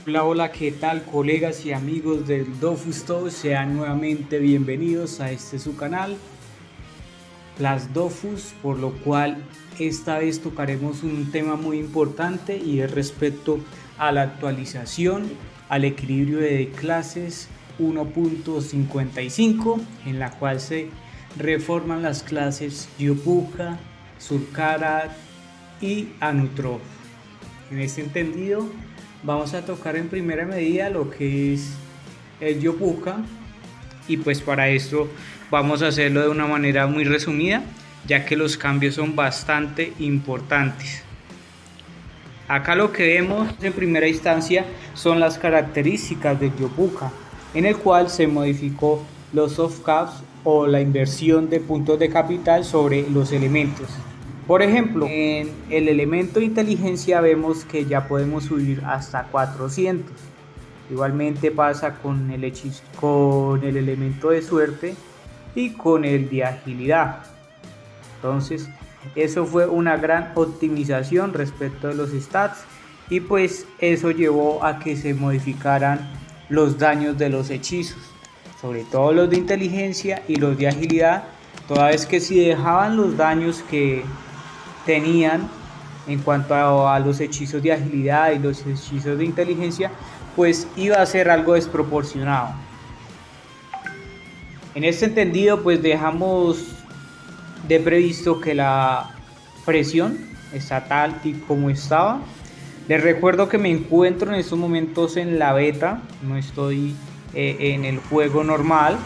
Hola, hola, ¿qué tal colegas y amigos del Dofus Talk? Sean nuevamente bienvenidos a este su canal, Las Dofus, por lo cual esta vez tocaremos un tema muy importante y es respecto a la actualización al equilibrio de clases 1.55, en la cual se reforman las clases Yopuka, Surkara y Anutrof. En este entendido, vamos a tocar en primera medida lo que es el Yopuka, y pues para esto vamos a hacerlo de una manera muy resumida, ya que los cambios son bastante importantes. Acá lo que vemos en primera instancia son las características del Yopuka, en el cual se modificó los soft caps o la inversión de puntos de capital sobre los elementos. Por ejemplo, en el elemento inteligencia vemos que ya podemos subir hasta 400. Igualmente pasa con el elemento de suerte y con el de agilidad. Entonces, eso fue una gran optimización respecto de los stats, y pues eso llevó a que se modificaran los daños de los hechizos, sobre todo los de inteligencia y los de agilidad, toda vez que si dejaban los daños que tenían en cuanto a los hechizos de agilidad y los hechizos de inteligencia, pues iba a ser algo desproporcionado. En este entendido, pues dejamos de previsto que la presión está tal y como estaba. Les recuerdo que me encuentro en estos momentos en la beta, no estoy en el juego normal,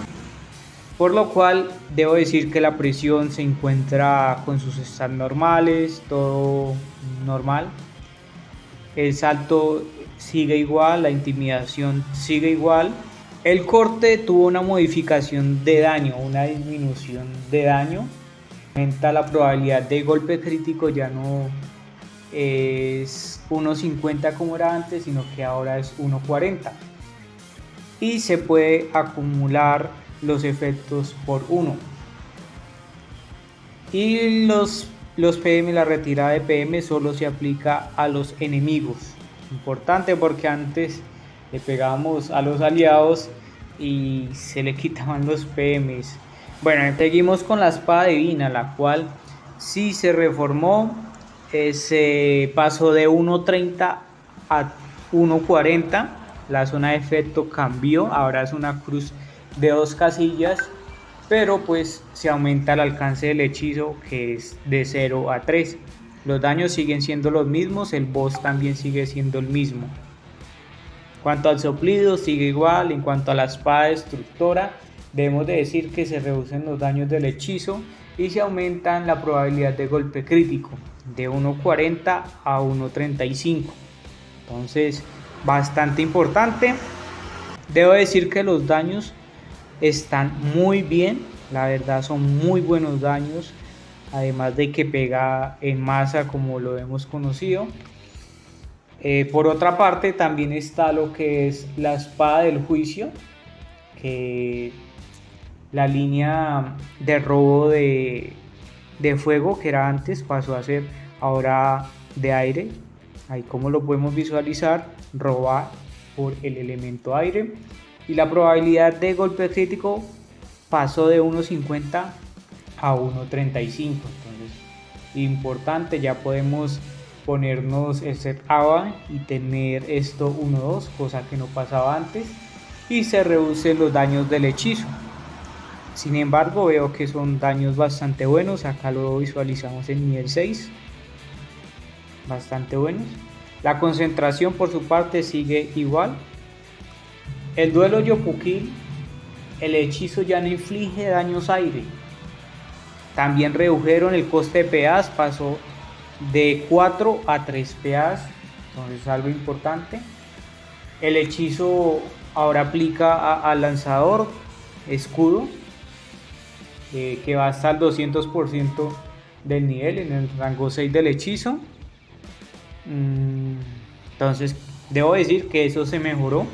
por lo cual debo decir que la presión se encuentra con sus stats normales, todo normal. El salto sigue igual, la intimidación sigue igual. El corte tuvo una modificación de daño, una disminución de daño. Aumenta la probabilidad de golpe crítico, ya no es 1.50 como era antes, sino que ahora es 1.40. Y se puede acumular los efectos por 1. Y los PM, la retirada de PM solo se aplica a los enemigos. Importante, porque antes le pegábamos a los aliados y se le quitaban los PMs. Bueno, seguimos con la espada divina, la cual sí se reformó. Se pasó de 1.30 a 1.40. La zona de efecto cambió, ahora es una cruz de 2 casillas, pero pues se aumenta el alcance del hechizo, que es de 0 a 3. Los daños siguen siendo los mismos, el boss también sigue siendo el mismo. En cuanto al soplido sigue igual. En cuanto a la espada destructora, debemos de decir que se reducen los daños del hechizo y se aumentan la probabilidad de golpe crítico de 1.40 a 1.35. Entonces, bastante importante. Debo decir que los daños están muy bien, la verdad son muy buenos daños, además de que pega en masa como lo hemos conocido. Por otra parte, también está lo que es la espada del juicio, que la línea de robo de fuego que era antes pasó a ser ahora de aire. Ahí como lo podemos visualizar, roba por el elemento aire, y la probabilidad de golpe crítico pasó de 1.50 a 1.35. Entonces, importante, ya podemos ponernos el set AVA y tener esto 1.2, cosa que no pasaba antes, y se reducen los daños del hechizo. Sin embargo, veo que son daños bastante buenos. Acá lo visualizamos en nivel 6, bastante buenos. La concentración por su parte sigue igual. El duelo Yopukil, el hechizo ya no inflige daños aire. También redujeron el coste de PAs, pasó de 4 a 3 PAs, entonces es algo importante. El hechizo ahora aplica al lanzador escudo, que va hasta el 200% del nivel en el rango 6 del hechizo. Entonces debo decir que eso se mejoró.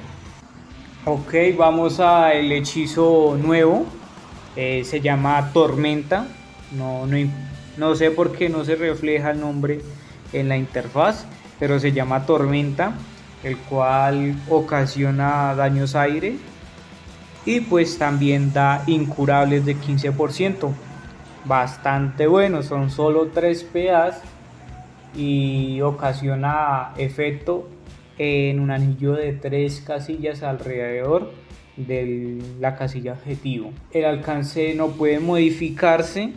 Ok, vamos al hechizo nuevo, se llama Tormenta. No sé por qué no se refleja el nombre en la interfaz, pero se llama Tormenta. el cual ocasiona daños aire y pues también da incurables de 15%. Bastante bueno, son solo 3 PAs y ocasiona efecto en un anillo de 3 casillas alrededor de la casilla objetivo. El alcance no puede modificarse.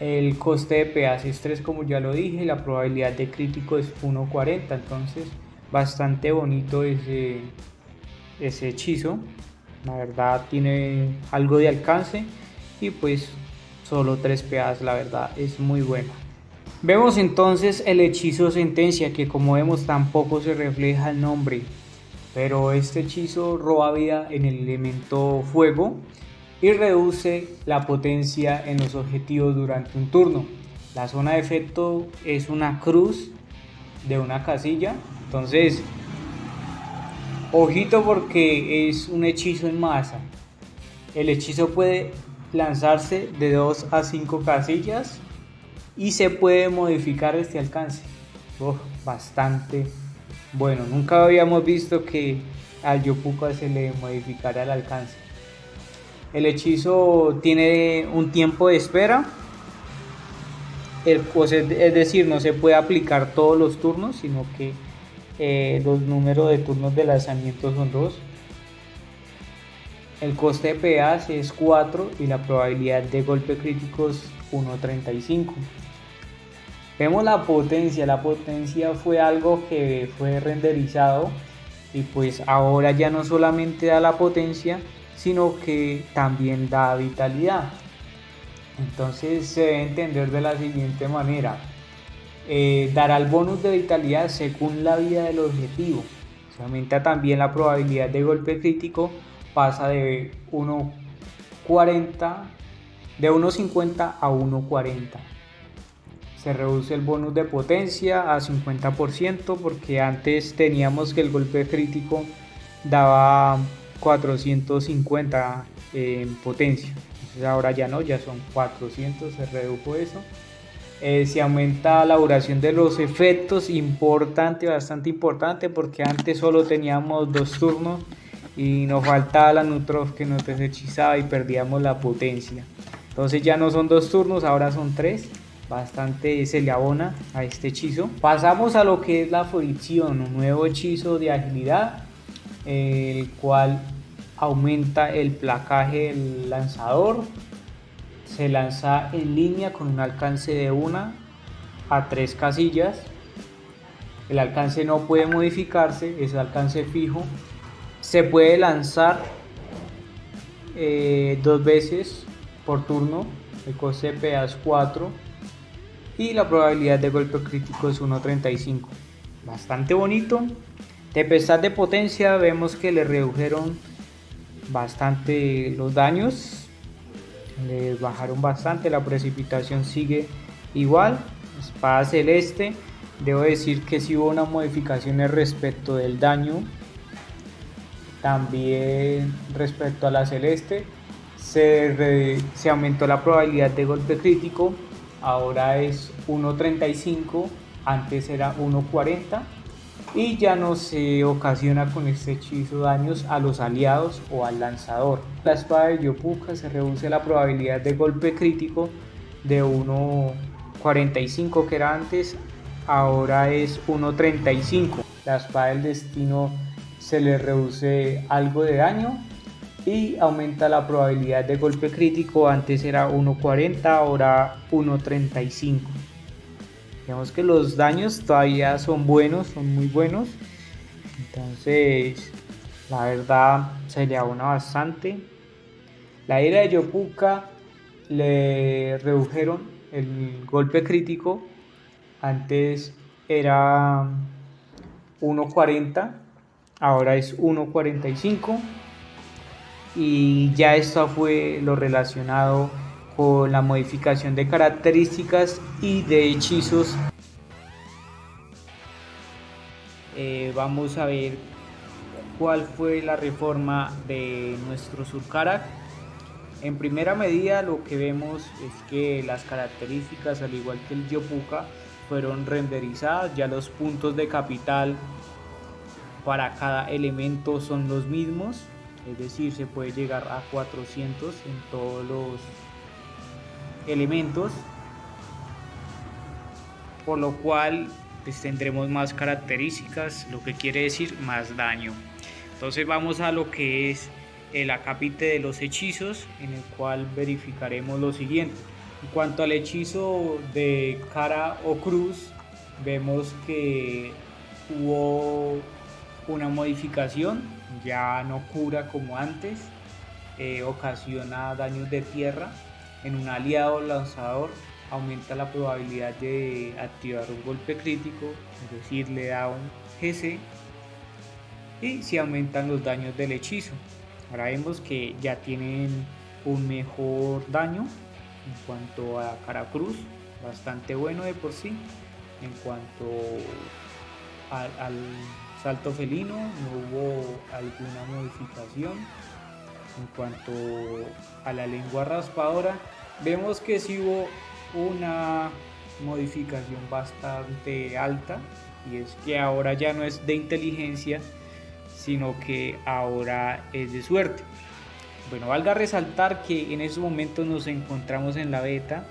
El coste de PAs es 3, como ya lo dije. La probabilidad de crítico es 1.40. Entonces bastante bonito ese hechizo. La verdad tiene algo de alcance y pues solo 3 PAs, la verdad es muy bueno. Vemos entonces el hechizo sentencia, que como vemos tampoco se refleja el nombre, pero este hechizo roba vida en el elemento fuego y reduce la potencia en los objetivos durante un turno. La zona de efecto es una cruz de una casilla, entonces ojito porque es un hechizo en masa. El hechizo puede lanzarse de 2 a 5 casillas y se puede modificar este alcance. Bastante bueno. Nunca habíamos visto que al Yopuka se le modificara el alcance. El hechizo tiene un tiempo de espera. Es decir, no se puede aplicar todos los turnos, sino que los números de turnos de lanzamiento son 2. El coste de PAs es 4 y la probabilidad de golpe crítico es 1.35. Vemos la potencia fue algo que fue renderizado y pues ahora ya no solamente da la potencia, sino que también da vitalidad. Entonces se debe entender de la siguiente manera: dará el bonus de vitalidad según la vida del objetivo. Se aumenta también la probabilidad de golpe crítico, pasa de 1.40 de 1.50 a 1.40. Se reduce el bonus de potencia a 50% porque antes teníamos que el golpe crítico daba 450 en potencia. Entonces ahora ya no, ya son 400, se redujo eso. Se aumenta la duración de los efectos, bastante importante, porque antes solo teníamos 2 turnos y nos faltaba la Nutrof que nos deshechizaba y perdíamos la potencia. Entonces ya no son 2 turnos, ahora son 3. Bastante se le abona a este hechizo. Pasamos a lo que es la fricción, un nuevo hechizo de agilidad, el cual aumenta el placaje del lanzador. Se lanza en línea con un alcance de 1 a 3 casillas. El alcance no puede modificarse, es alcance fijo. Se puede lanzar 2 veces por turno. El coste de PA es 4 y la probabilidad de golpe crítico es 1.35. Bastante bonito. Tempestad de potencia, vemos que le redujeron bastante los daños, le bajaron bastante. La precipitación sigue igual. Espada celeste, debo decir que sí hubo unas modificaciones respecto del daño. También respecto a la celeste se aumentó la probabilidad de golpe crítico. Ahora es 1.35, antes era 1.40 y ya no se ocasiona con este hechizo daños a los aliados o al lanzador. La espada de Yopuka se reduce la probabilidad de golpe crítico de 1.45 que era antes, ahora es 1.35. La espada del destino se le reduce algo de daño y aumenta la probabilidad de golpe crítico, antes era 1.40, ahora 1.35. Vemos que los daños todavía son buenos, son muy buenos. Entonces la verdad se le abona bastante. La ira de Yopuka le redujeron el golpe crítico, antes era 1.40, ahora es 1.45. Y ya esto fue lo relacionado con la modificación de características y de hechizos. Vamos a ver cuál fue la reforma de nuestro Surkarak. En primera medida lo que vemos es que las características, al igual que el Yopuka, fueron renderizadas. Ya los puntos de capital para cada elemento son los mismos, es decir, se puede llegar a 400 en todos los elementos, por lo cual pues tendremos más características, lo que quiere decir más daño. Entonces vamos a lo que es el acápite de los hechizos, en el cual verificaremos lo siguiente. En cuanto al hechizo de cara o cruz, vemos que hubo una modificación, ya no cura como antes, ocasiona daños de tierra. En un aliado lanzador aumenta la probabilidad de activar un golpe crítico, es decir, le da un GC, y se aumentan los daños del hechizo. Ahora vemos que ya tienen un mejor daño en cuanto a cara cruz, bastante bueno de por sí. En cuanto al salto felino, no hubo alguna modificación. En cuanto a la lengua raspadora, vemos que sí hubo una modificación bastante alta, y es que ahora ya no es de inteligencia, sino que ahora es de suerte. Bueno, valga resaltar que en esos momentos nos encontramos en la beta,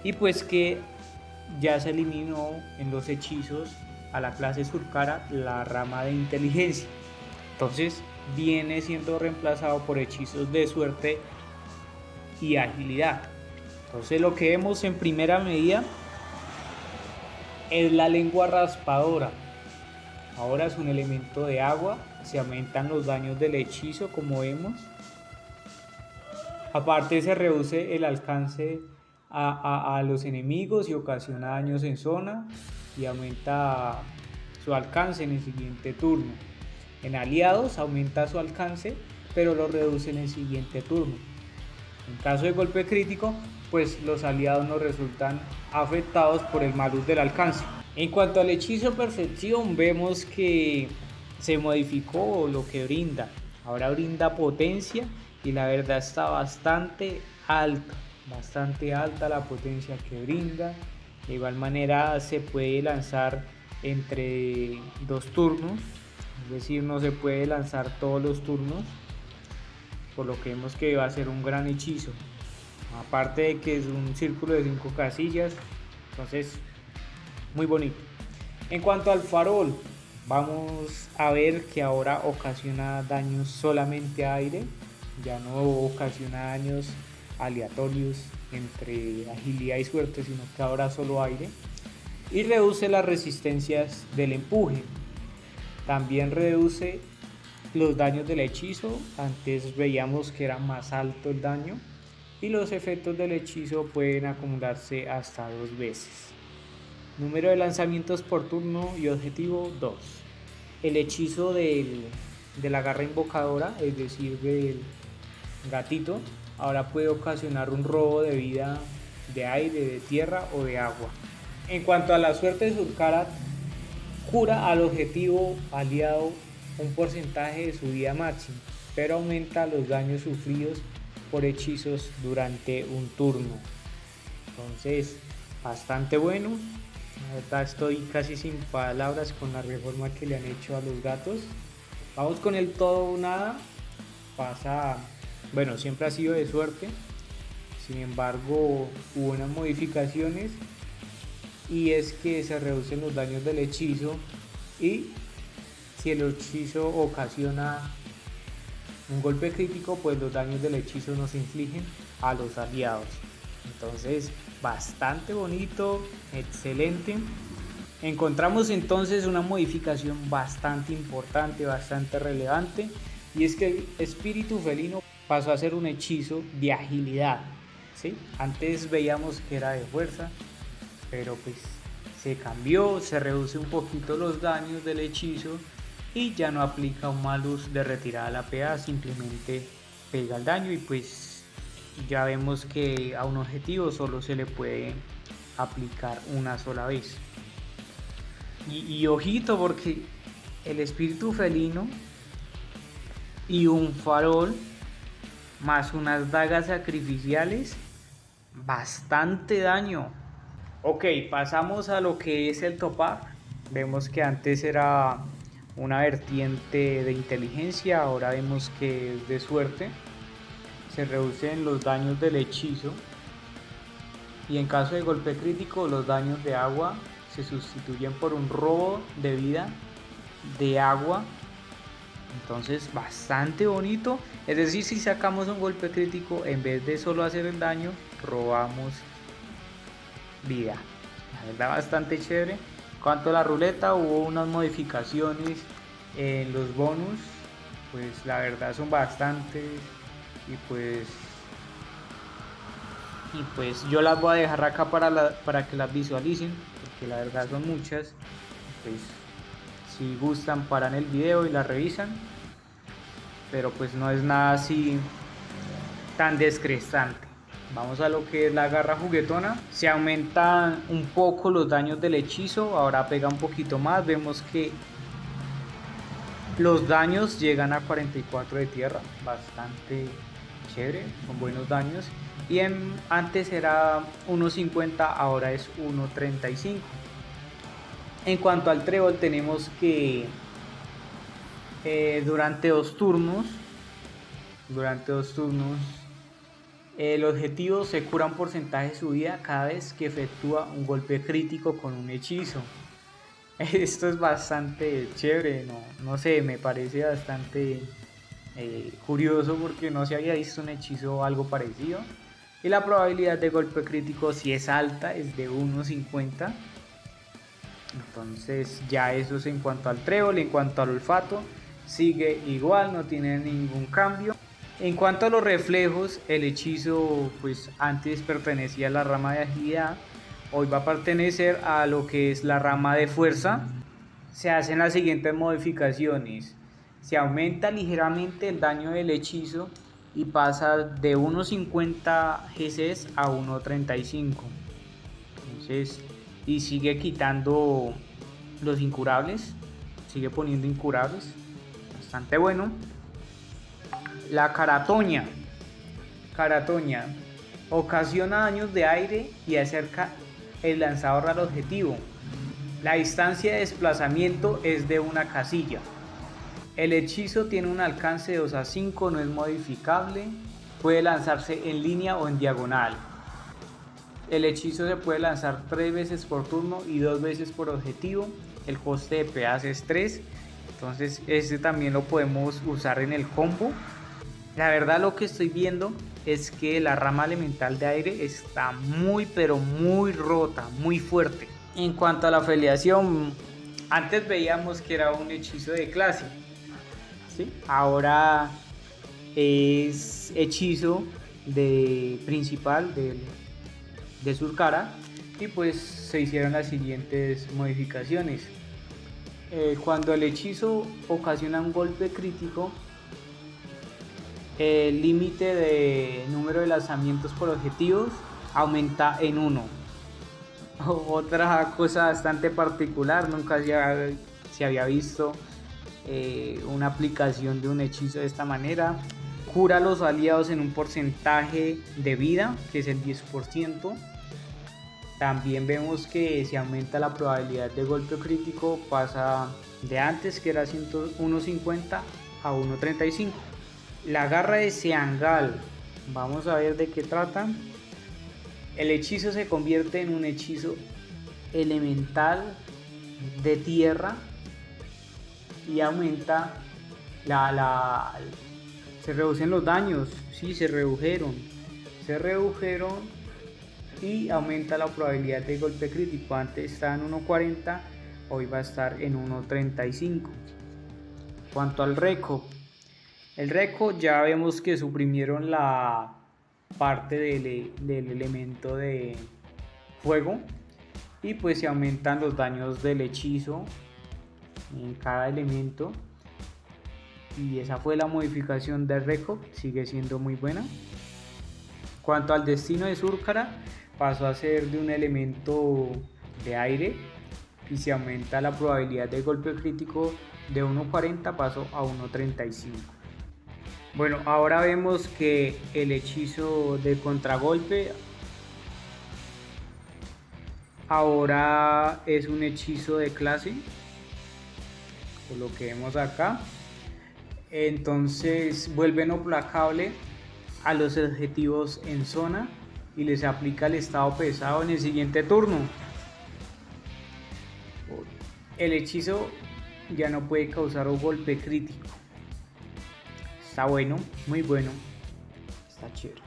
y pues que ya se eliminó en los hechizos a la clase Surcara la rama de inteligencia. Entonces viene siendo reemplazado por hechizos de suerte y agilidad. Entonces lo que vemos en primera medida es la lengua raspadora. Ahora es un elemento de agua, se aumentan los daños del hechizo como vemos. Aparte se reduce el alcance a los enemigos y ocasiona daños en zona, y aumenta su alcance en el siguiente turno. En aliados aumenta su alcance, pero lo reduce en el siguiente turno. En caso de golpe crítico, pues los aliados no resultan afectados por el malus del alcance. En cuanto al hechizo perfección, vemos que se modificó lo que brinda. Ahora brinda potencia, y la verdad está bastante alta la potencia que brinda. De igual manera se puede lanzar entre 2 turnos, es decir, no se puede lanzar todos los turnos, por lo que vemos que va a ser un gran hechizo. Aparte de que es un círculo de 5 casillas, entonces muy bonito. En cuanto al farol, vamos a ver que ahora ocasiona daños solamente a aire, ya no ocasiona daños aleatorios entre agilidad y suerte, sino que ahora solo aire, y reduce las resistencias del empuje. También reduce los daños del hechizo, antes veíamos que era más alto el daño, y los efectos del hechizo pueden acumularse hasta 2 veces. Número de lanzamientos por turno y objetivo 2. El hechizo de la garra invocadora, es decir, del gatito, ahora puede ocasionar un robo de vida de aire, de tierra o de agua. En cuanto a la suerte de Surcara, cura al objetivo aliado un porcentaje de su vida máxima, pero aumenta los daños sufridos por hechizos durante un turno. Entonces, bastante bueno. La verdad estoy casi sin palabras con la reforma que le han hecho a los gatos. Vamos con el todo o nada. Bueno, siempre ha sido de suerte. Sin embargo, hubo unas modificaciones, y es que se reducen los daños del hechizo, y si el hechizo ocasiona un golpe crítico, pues los daños del hechizo no se infligen a los aliados. Entonces, bastante bonito, excelente. Encontramos entonces una modificación bastante importante, bastante relevante, y es que el espíritu felino pasó a ser un hechizo de agilidad, ¿sí? Antes veíamos que era de fuerza, pero pues se cambió, se reduce un poquito los daños del hechizo, y ya no aplica un malus de retirada a la PA, simplemente pega el daño, y pues ya vemos que a un objetivo solo se le puede aplicar una sola vez. Y ojito, porque el espíritu felino y un farol más unas dagas sacrificiales, bastante daño. Ok, pasamos a lo que es el topar. Vemos que antes era una vertiente de inteligencia, ahora vemos que es de suerte. Se reducen los daños del hechizo y en caso de golpe crítico los daños de agua se sustituyen por un robo de vida de agua. Entonces bastante bonito, es decir, si sacamos un golpe crítico, en vez de solo hacer el daño, robamos vida. La verdad bastante chévere. En cuanto a la ruleta, hubo unas modificaciones en los bonus, pues la verdad son bastantes y pues yo las voy a dejar acá para que las visualicen, porque la verdad son muchas. Pues si gustan paran el video y las revisan, pero pues no es nada así tan descrestante. Vamos a lo que es la garra juguetona. Se aumentan un poco los daños del hechizo, ahora pega un poquito más. Vemos que los daños llegan a 44 de tierra, bastante chévere, son buenos daños. Y antes era 1.50, ahora es 1.35. En cuanto al trébol, tenemos que durante dos turnos el objetivo se cura un porcentaje de su vida cada vez que efectúa un golpe crítico con un hechizo. Esto es bastante chévere, no sé, me parece bastante curioso porque no se había visto un hechizo o algo parecido. Y la probabilidad de golpe crítico, si es alta, es de 1.50. Entonces ya eso es en cuanto al trébol. En cuanto al olfato, sigue igual, no tiene ningún cambio. En cuanto a los reflejos, el hechizo pues antes pertenecía a la rama de agilidad, hoy va a pertenecer a lo que es la rama de fuerza. Se hacen las siguientes modificaciones: se aumenta ligeramente el daño del hechizo y pasa de 1.50 GCs a 1.35. Entonces, y sigue quitando los incurables, sigue poniendo incurables, bastante bueno. La caratoña ocasiona daños de aire y acerca el lanzador al objetivo. La distancia de desplazamiento es de una casilla. El hechizo tiene un alcance de 2 a 5, no es modificable, puede lanzarse en línea o en diagonal. El hechizo se puede lanzar 3 veces por turno y 2 veces por objetivo. El coste de PAs es 3, entonces este también lo podemos usar en el combo. La verdad, lo que estoy viendo es que la rama elemental de aire está muy pero muy rota, muy fuerte. En cuanto a la afiliación, antes veíamos que era un hechizo de clase, ¿sí? Ahora es hechizo de principal de Surkara, y pues se hicieron las siguientes modificaciones. Cuando el hechizo ocasiona un golpe crítico, el límite de número de lanzamientos por objetivos aumenta en 1. Otra cosa bastante particular, nunca se había visto una aplicación de un hechizo de esta manera. Cura a los aliados en un porcentaje de vida, que es el 10%. También vemos que se aumenta la probabilidad de golpe crítico, pasa de antes que era 1.50 a 1.35. La garra de Seangal, vamos a ver de qué trata. El hechizo se convierte en un hechizo elemental de tierra y aumenta se reducen los daños, sí, se redujeron y aumenta la probabilidad de golpe crítico. Antes estaba en 1.40, hoy va a estar en 1.35. Cuanto al Reco, el Reco ya vemos que suprimieron la parte del elemento de fuego y pues se aumentan los daños del hechizo en cada elemento, y esa fue la modificación del Reco, sigue siendo muy buena. Cuanto al destino de Surkara, pasó a ser de un elemento de aire y se aumenta la probabilidad de golpe crítico de 1.40, pasó a 1.35. Bueno, ahora vemos que el hechizo de contragolpe ahora es un hechizo de clase. por lo que vemos acá. Entonces vuelve no placable a los objetivos en zona y les aplica el estado pesado en el siguiente turno. El hechizo ya no puede causar un golpe crítico. Está bueno, muy bueno. Está chévere.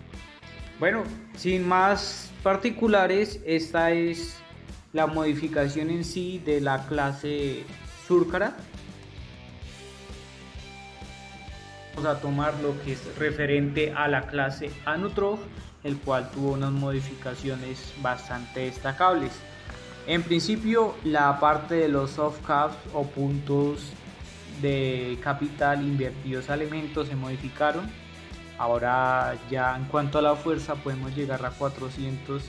Bueno, sin más particulares, esta es la modificación en sí de la clase Surcarat. Vamos a tomar lo que es referente a la clase Anutrof, el cual tuvo unas modificaciones bastante destacables. En principio, la parte de los soft caps o puntos de capital invertidos a elementos se modificaron. Ahora ya en cuanto a la fuerza podemos llegar a 400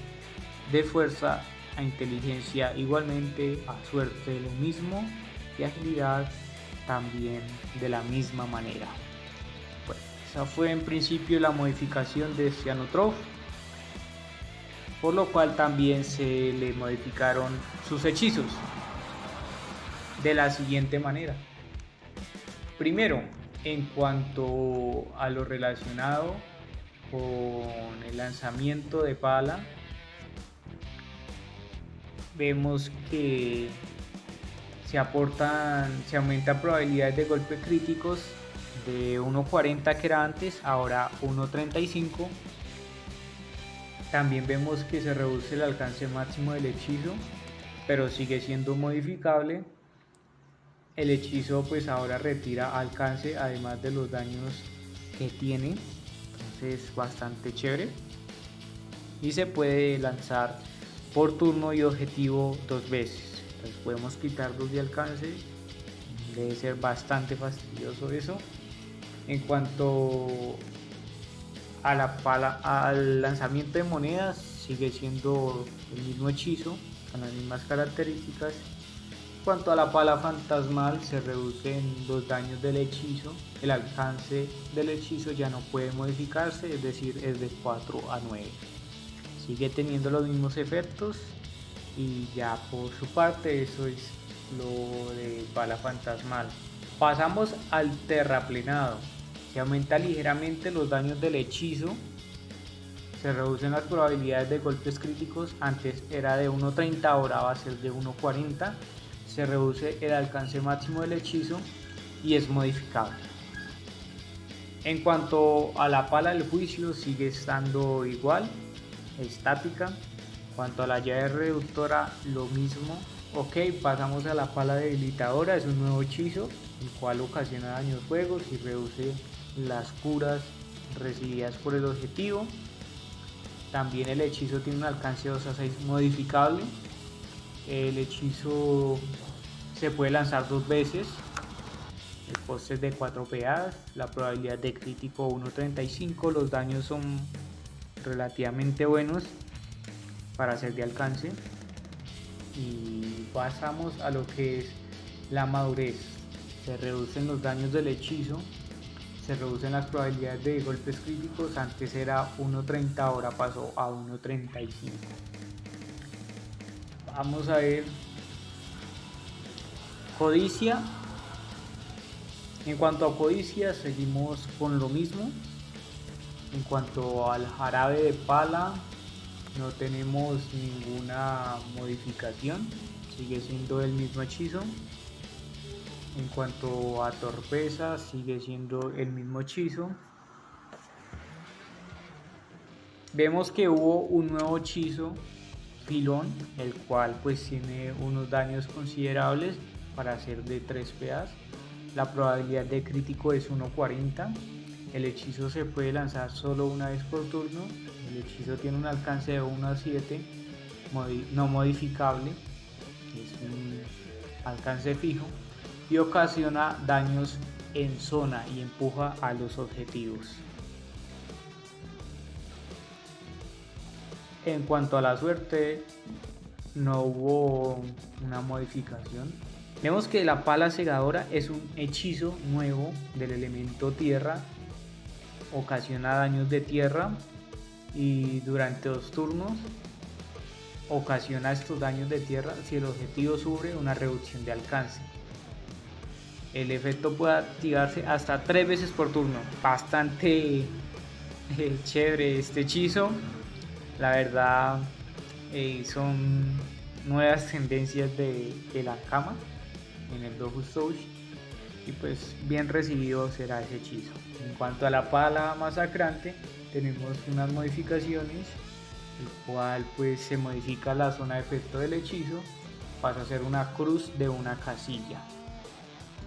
de fuerza, a inteligencia igualmente, a suerte lo mismo y agilidad también de la misma manera. Bueno, esa fue en principio la modificación de Cyanotroph, por lo cual también se le modificaron sus hechizos de la siguiente manera. Primero, en cuanto a lo relacionado con el lanzamiento de pala, vemos que se aumentan probabilidades de golpes críticos de 1.40 que era antes, ahora 1.35. También vemos que se reduce el alcance máximo del hechizo, pero sigue siendo modificable. El hechizo pues ahora retira alcance además de los daños que tiene, entonces bastante chévere. Y se puede lanzar por turno y objetivo 2 veces, entonces podemos quitar 2 de alcance, debe ser bastante fastidioso eso. En cuanto a la pala, al lanzamiento de monedas, sigue siendo el mismo hechizo con las mismas características. En cuanto a la pala fantasmal, se reducen los daños del hechizo, el alcance del hechizo ya no puede modificarse, es decir, es de 4 a 9. Sigue teniendo los mismos efectos y ya por su parte eso es lo de pala fantasmal. Pasamos al terraplenado. Se aumenta ligeramente los daños del hechizo, se reducen las probabilidades de golpes críticos, antes era de 1.30, ahora va a ser de 1.40. Se reduce el alcance máximo del hechizo y es modificable. En cuanto a la pala del juicio, sigue estando igual, estática. En cuanto a la llave reductora, lo mismo. Ok, pasamos a la pala debilitadora, es un nuevo hechizo el cual ocasiona daños fuegos y reduce las curas recibidas por el objetivo. También el hechizo tiene un alcance 2 a 6 modificable. El hechizo se puede lanzar 2 veces. El coste es de 4 peadas, la probabilidad de crítico 1.35, los daños son relativamente buenos para ser de alcance. Y pasamos a lo que es la madurez. Se reducen los daños del hechizo, se reducen las probabilidades de golpes críticos, antes era 1.30, ahora pasó a 1.35. Vamos a ver codicia. En cuanto a codicia, seguimos con lo mismo. En cuanto al jarabe de pala, no tenemos ninguna modificación, sigue siendo el mismo hechizo. En cuanto a torpeza, sigue siendo el mismo hechizo. Vemos que hubo un nuevo hechizo, filón, el cual pues tiene unos daños considerables para ser de 3 PAs. La probabilidad de crítico es 1.40. El hechizo se puede lanzar solo una vez por turno. El hechizo tiene un alcance de 1 a 7, no modificable, es un alcance fijo, y ocasiona daños en zona y empuja a los objetivos. En cuanto a la suerte, no hubo una modificación. Vemos que la pala segadora es un hechizo nuevo del elemento tierra, ocasiona daños de tierra y durante 2 turnos ocasiona estos daños de tierra si el objetivo sufre una reducción de alcance. El efecto puede activarse hasta 3 veces por turno. Bastante chévere este hechizo. La verdad, son nuevas tendencias de la cama en el Dofus Touch, y pues bien recibido será ese hechizo. En cuanto a la pala masacrante, tenemos unas modificaciones, el cual pues se modifica la zona de efecto del hechizo, pasa a ser una cruz de una casilla,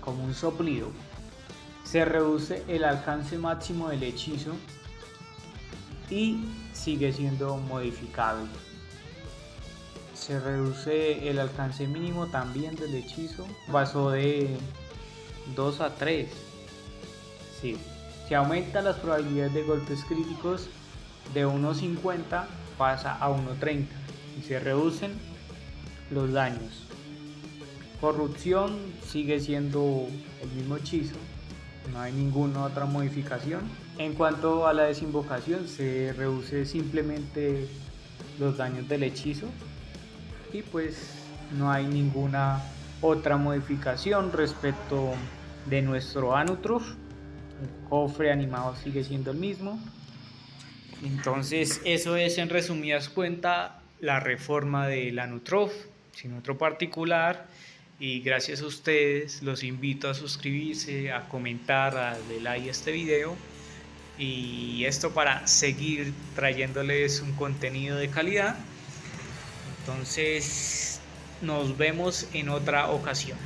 como un soplido. Se reduce el alcance máximo del hechizo y sigue siendo modificable. Se reduce el alcance mínimo también del hechizo, pasó de 2 a 3. Sí. Se aumenta las probabilidades de golpes críticos de 1.50 pasa a 1.30 y se reducen los daños. Corrupción sigue siendo el mismo hechizo, no hay ninguna otra modificación. En cuanto a la desinvocación, se reduce simplemente los daños del hechizo y pues no hay ninguna otra modificación respecto de nuestro Anutrof. El cofre animado sigue siendo el mismo. Entonces eso es en resumidas cuentas la reforma del Anutrof, sin otro particular. Y gracias a ustedes los invito a suscribirse, a comentar, a darle like a este video, y esto para seguir trayéndoles un contenido de calidad. Entonces nos vemos en otra ocasión.